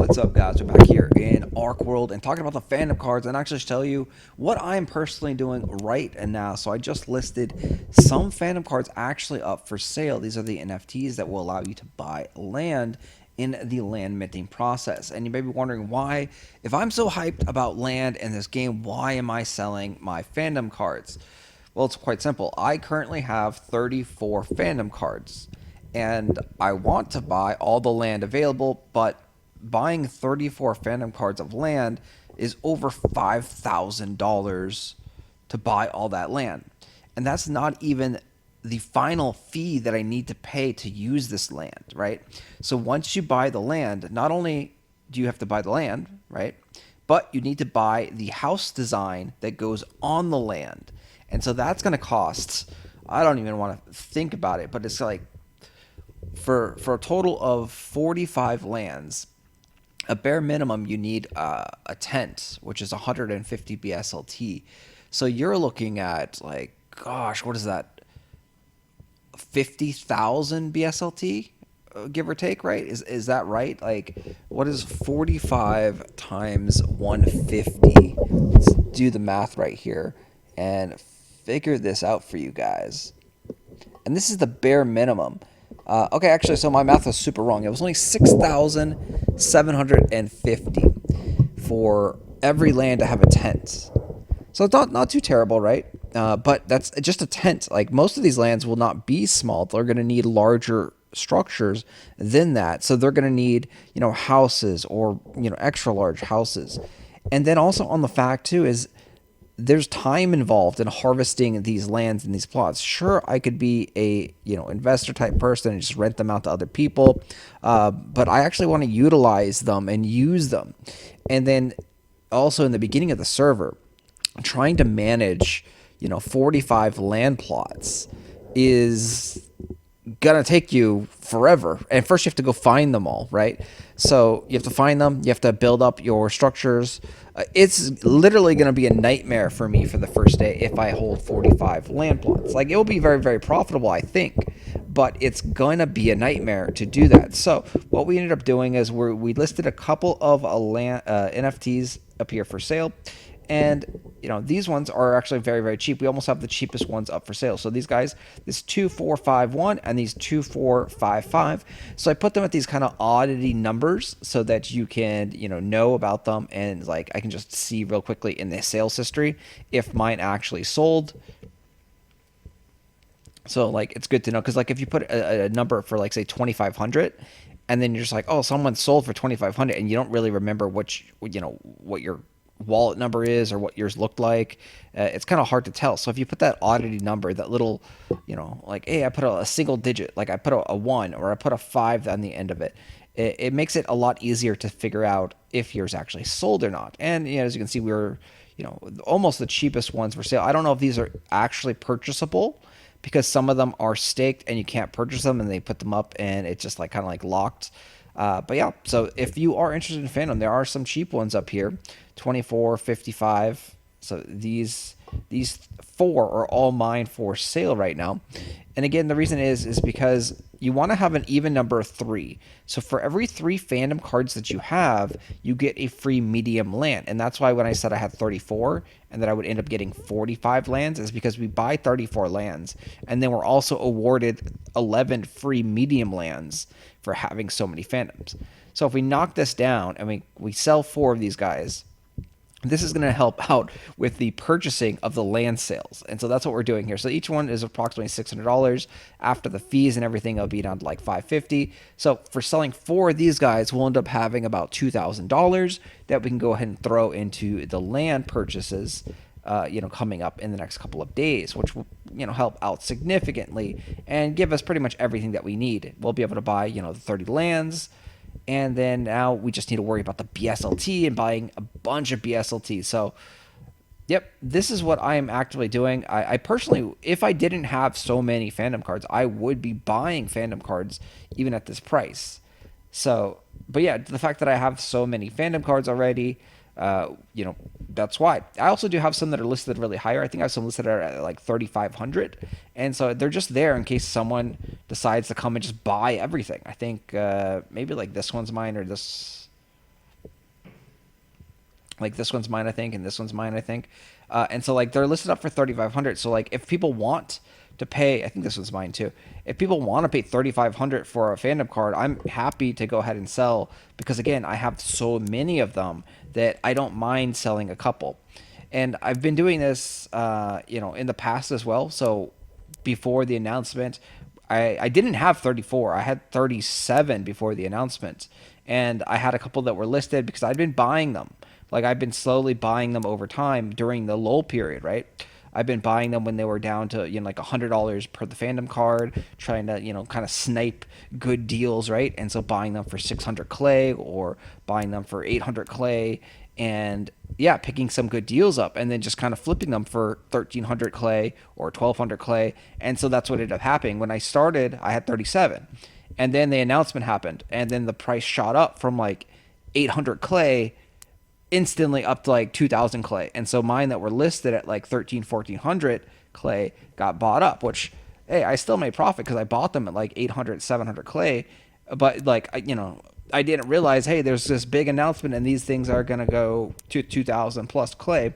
What's up, guys? We're back here in Archeworld and talking about the fandom cards and actually tell you what I'm personally doing right now. So I just listed some fandom cards actually up for sale. These are the NFTs that will allow you to buy land in the land minting process. And you may be wondering why, if I'm so hyped about land in this game, why am I selling my fandom cards? Well, it's quite simple. I currently have 34 fandom cards and I want to buy all the land available, but buying 34 fandom cards of land is over $5,000 to buy all that land. And that's not even the final fee that I need to pay to use this land, right? So once you buy the land, not only do you have to buy the land, right? But you need to buy the house design that goes on the land. And so that's going to cost, I don't even want to think about it, but it's like for a total of 45 lands, a bare minimum you need a tent, which is 150 BSLT. So you're looking at like, gosh, what is that? 50,000 BSLT, give or take, right? Is that right? Like, what is 45 times 150? Let's do the math right here and figure this out for you guys. And this is the bare minimum. Okay, actually, so my math was super wrong. It was only 6,750 for every land to have a tent. So it's not too terrible, right? But that's just a tent. Like, most of these lands will not be small. They're going to need larger structures than that. So they're going to need, houses or, extra large houses. And then also on the fact, too, is there's time involved in harvesting these lands and these plots. Sure, I could be a investor type person and just rent them out to other people, but I actually want to utilize them and use them. And then also in the beginning of the server, trying to manage 45 land plots is gonna take you forever. And first you have to go find them all, right? So you have to find them, you have to build up your structures. It's literally gonna be a nightmare for me for the first day if I hold 45 land plots. Like, it will be very, very profitable, I think, but it's gonna be a nightmare to do that. So what we ended up doing is we listed a couple of NFTs up here for sale. And these ones are actually very, very cheap. We almost have the cheapest ones up for sale. So these guys, this 2451 and these 2455. So I put them at these kind of oddity numbers so that you can know about them, and like I can just see real quickly in the sales history if mine actually sold. So like it's good to know, because like if you put a number for like say 2500, and then you're just like, oh, someone sold for 2500, and you don't really remember what your wallet number is or what yours looked like, it's kind of hard to tell. So if you put that oddity number, that little, like, hey, I put a single digit, like I put a 1 or I put a 5 on the end of it, it makes it a lot easier to figure out if yours actually sold or not. And as you can see, we were almost the cheapest ones for sale. I don't know if these are actually purchasable, because some of them are staked and you can't purchase them, and they put them up and it's just like kind of like locked. But yeah, so if you are interested in fandom, there are some cheap ones up here, 24, 55. So these four are all mine for sale right now. And again, the reason is because you want to have an even number of 3. So for every 3 fandom cards that you have, you get a free medium land. And that's why when I said I had 34 and that I would end up getting 45 lands, is because we buy 34 lands. And then we're also awarded 11 free medium lands for having so many fandoms. So if we knock this down and we sell 4 of these guys, this is going to help out with the purchasing of the land sales. And so that's what we're doing here. So each one is approximately $600. After the fees and everything, it'll be down to like $550. So for selling 4 of these guys, we'll end up having about $2,000 that we can go ahead and throw into the land purchases coming up in the next couple of days, which will, help out significantly and give us pretty much everything that we need. We'll be able to buy, the 30 lands. And then now we just need to worry about the BSLT and buying a bunch of BSLT. So, yep, this is what I am actively doing. I personally, if I didn't have so many fandom cards, I would be buying fandom cards even at this price. So, but yeah, the fact that I have so many fandom cards already, that's why. I also do have some that are listed really higher. I think I have some listed at like 3,500, and so they're just there in case someone decides to come and just buy everything. I think maybe like this one's mine, or this. Like this one's mine, I think, and this one's mine, I think. And so like they're listed up for 3,500. So like if people want to pay, I think this one's mine too. If people want to pay 3,500 for a fandom card, I'm happy to go ahead and sell because again, I have so many of them that I don't mind selling a couple. And I've been doing this, in the past as well. So before the announcement, I didn't have 34. I had 37 before the announcement. And I had a couple that were listed because I'd been buying them. Like I've been slowly buying them over time during the lull period, right? I've been buying them when they were down to like $100 per the fandom card, trying to kind of snipe good deals, right? And so buying them for 600 clay or buying them for 800 clay, and yeah, picking some good deals up and then just kind of flipping them for 1,300 clay or 1,200 clay. And so that's what ended up happening. When I started, I had 37, and then the announcement happened, and then the price shot up from like 800 clay instantly up to like 2,000 clay. And so mine that were listed at like 13, 1,400 clay got bought up, which, hey, I still made profit because I bought them at like 800, 700 clay. But like, I didn't realize, hey, there's this big announcement and these things are going to go to 2,000 plus clay.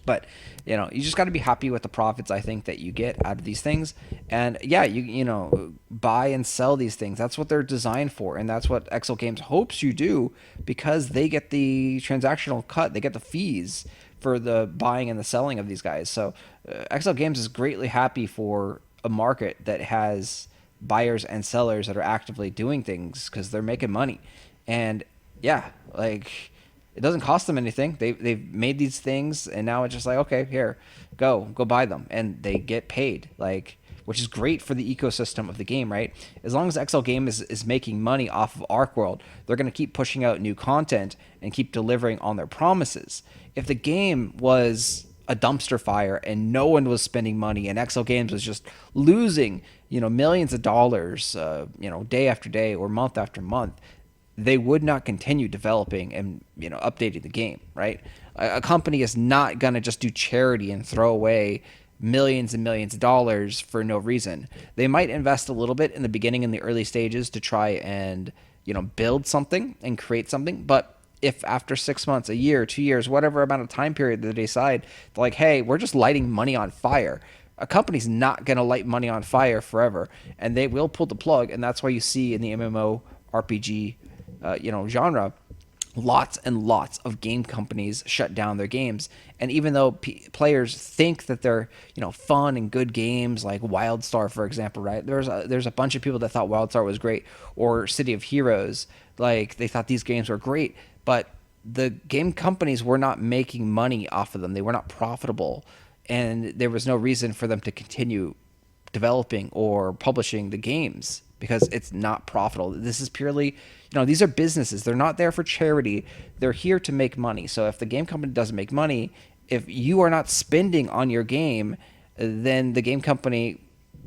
But you just got to be happy with the profits, I think, that you get out of these things. And yeah, you buy and sell these things. That's what they're designed for, and that's what Excel Games hopes you do, because they get the transactional cut, they get the fees for the buying and the selling of these guys. So Excel Games is greatly happy for a market that has buyers and sellers that are actively doing things because they're making money. And yeah, like it doesn't cost them anything. They've made these things, and now it's just like, okay, here, go buy them, and they get paid, like, which is great for the ecosystem of the game, right? As long as XL Game is making money off of Archeworld, they're going to keep pushing out new content and keep delivering on their promises. If the game was a dumpster fire and no one was spending money and XL Games was just losing, millions of dollars, day after day or month after month, they would not continue developing and updating the game, right? A company is not going to just do charity and throw away millions and millions of dollars for no reason. They might invest a little bit in the beginning, in the early stages, to try and build something and create something. But if after 6 months, a year, 2 years, whatever amount of time period they decide, they're like, hey, we're just lighting money on fire, a company's not going to light money on fire forever, and they will pull the plug. And that's why you see in the MMO RPG genre, lots and lots of game companies shut down their games. And even though players think that they're fun and good games, like WildStar, for example, right? There's a bunch of people that thought WildStar was great, or City of Heroes, like they thought these games were great, but the game companies were not making money off of them. They were not profitable, and there was no reason for them to continue developing or publishing the games because it's not profitable. This is purely, these are businesses. They're not there for charity. They're here to make money. So if the game company doesn't make money, if you are not spending on your game, then the game company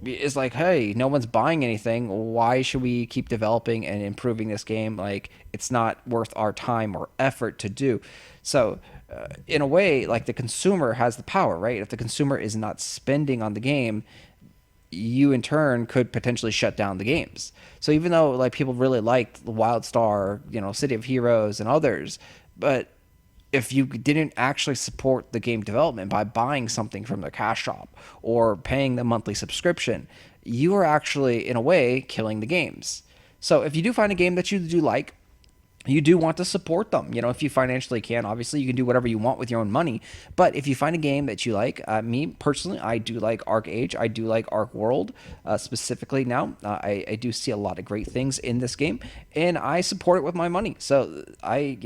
is like, hey, no one's buying anything. Why should we keep developing and improving this game? Like, it's not worth our time or effort to do. So in a way, like, the consumer has the power, right? If the consumer is not spending on the game, you in turn could potentially shut down the games. So even though like people really liked the WildStar, City of Heroes and others, but if you didn't actually support the game development by buying something from their cash shop or paying the monthly subscription, you are actually in a way killing the games. So if you do find a game that you do like, you do want to support them. If you financially can, obviously you can do whatever you want with your own money. But if you find a game that you like, me personally, I do like Age. I do like Archeworld specifically now. I do see a lot of great things in this game, and I support it with my money. So I,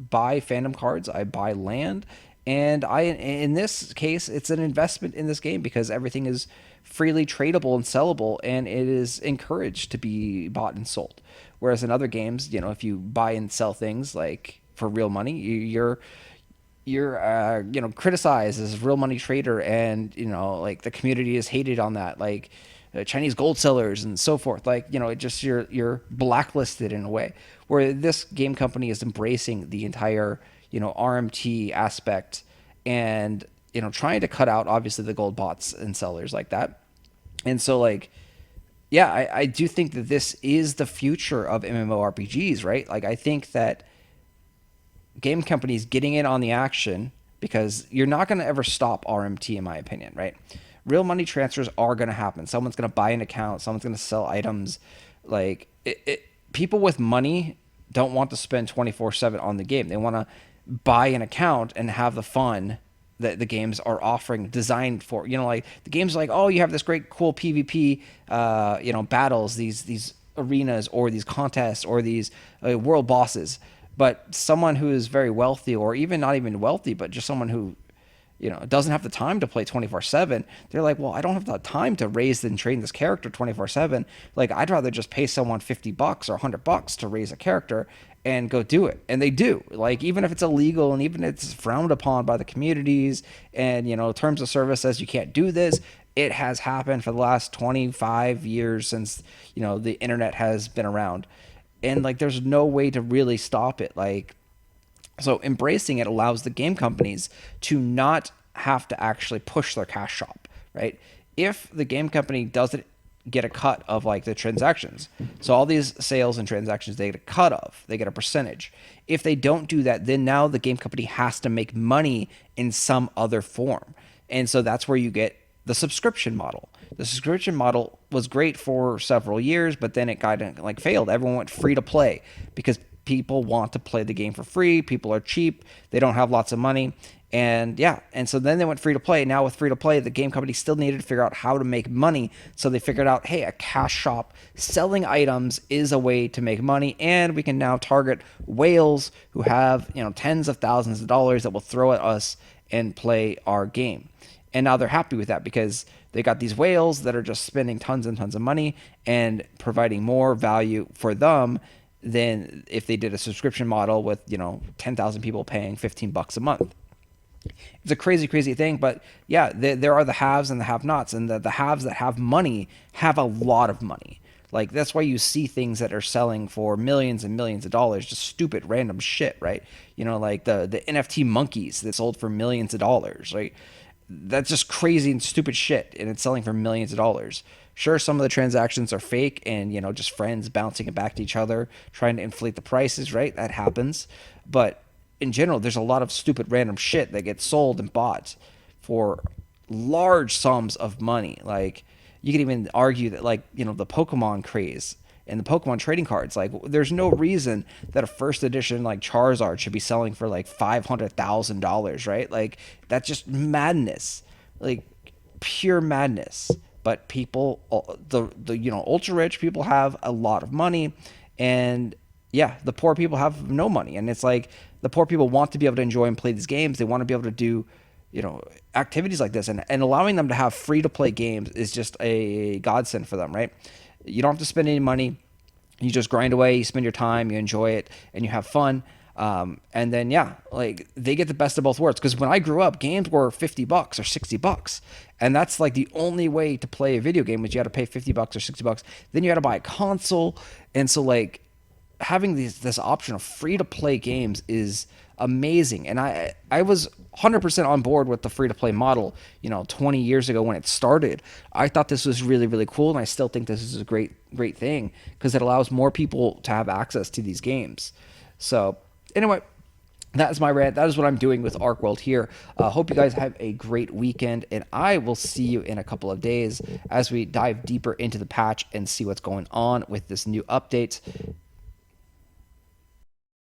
buy fandom cards, I buy land, and in this case, it's an investment in this game because everything is freely tradable and sellable, and it is encouraged to be bought and sold. Whereas in other games, if you buy and sell things like for real money, you're criticized as a real money trader, and like the community is hated on that, like Chinese gold sellers and so forth. Like it just you're blacklisted in a way. Where this game company is embracing the entire RMT aspect, and trying to cut out obviously the gold bots and sellers like that. And so like, yeah, I do think that this is the future of MMORPGs, right? Like I think that game companies getting in on the action, because you're not going to ever stop RMT, in my opinion, right? Real money transfers are going to happen. Someone's going to buy an account, someone's going to sell items. Like people with money don't want to spend 24/7 on the game. They want to buy an account and have the fun that the games are offering, designed for. Like the game's like, oh, you have this great cool PvP battles, these arenas or these contests or these world bosses. But someone who is very wealthy, or even not even wealthy, but just someone who doesn't have the time to play 24/7, they're like, well, I don't have the time to raise and train this character 24/7. Like, I'd rather just pay someone $50 or $100 to raise a character and go do it. And they do. Like, even if it's illegal and even if it's frowned upon by the communities, and terms of service says you can't do this, it has happened for the last 25 years since the internet has been around. And like, there's no way to really stop it. Like, so embracing it allows the game companies to not have to actually push their cash shop, right? If the game company doesn't get a cut of like the transactions, so all these sales and transactions they get a cut of, they get a percentage. If they don't do that, then now the game company has to make money in some other form. And so that's where you get the subscription model. The subscription model was great for several years, but then it kind of like failed. Everyone went free to play because people want to play the game for free. People are cheap. They don't have lots of money. And so then they went free to play. Now with free to play, the game company still needed to figure out how to make money. So they figured out, hey, a cash shop selling items is a way to make money. And we can now target whales who have, tens of thousands of dollars that will throw at us and play our game. And now they're happy with that because they got these whales that are just spending tons and tons of money and providing more value for them than if they did a subscription model with 10,000 people paying $15 a month. It's a crazy, crazy thing, but yeah, there are the haves and the have-nots, and the haves that have money have a lot of money. Like, that's why you see things that are selling for millions and millions of dollars, just stupid random shit, right? Like the NFT monkeys that sold for millions of dollars, right? That's just crazy and stupid shit, and it's selling for millions of dollars. Sure, some of the transactions are fake and, just friends bouncing it back to each other, trying to inflate the prices, right? That happens. But in general, there's a lot of stupid random shit that gets sold and bought for large sums of money. Like, you could even argue that, like, the Pokemon craze and the Pokemon trading cards, like, there's no reason that a first edition like Charizard should be selling for like $500,000, right? Like, that's just madness, like pure madness. But people, the ultra rich people have a lot of money, and the poor people have no money. And it's like, the poor people want to be able to enjoy and play these games. They want to be able to do activities like this, and allowing them to have free to play games is just a godsend for them, right? You don't have to spend any money. You just grind away, you spend your time, you enjoy it, and you have fun. And then, like, they get the best of both worlds. Because when I grew up, games were $50 or $60. And that's like the only way to play a video game, was you had to pay $50 or $60. Then you had to buy a console. And so, like, having this option of free to play games is amazing. And I was 100% on board with the free to play model, 20 years ago when it started. I thought this was really, really cool. And I still think this is a great, great thing, because it allows more people to have access to these games. So anyway, that is my rant. That is what I'm doing with Archeworld here. Hope you guys have a great weekend, and I will see you in a couple of days as we dive deeper into the patch and see what's going on with this new update.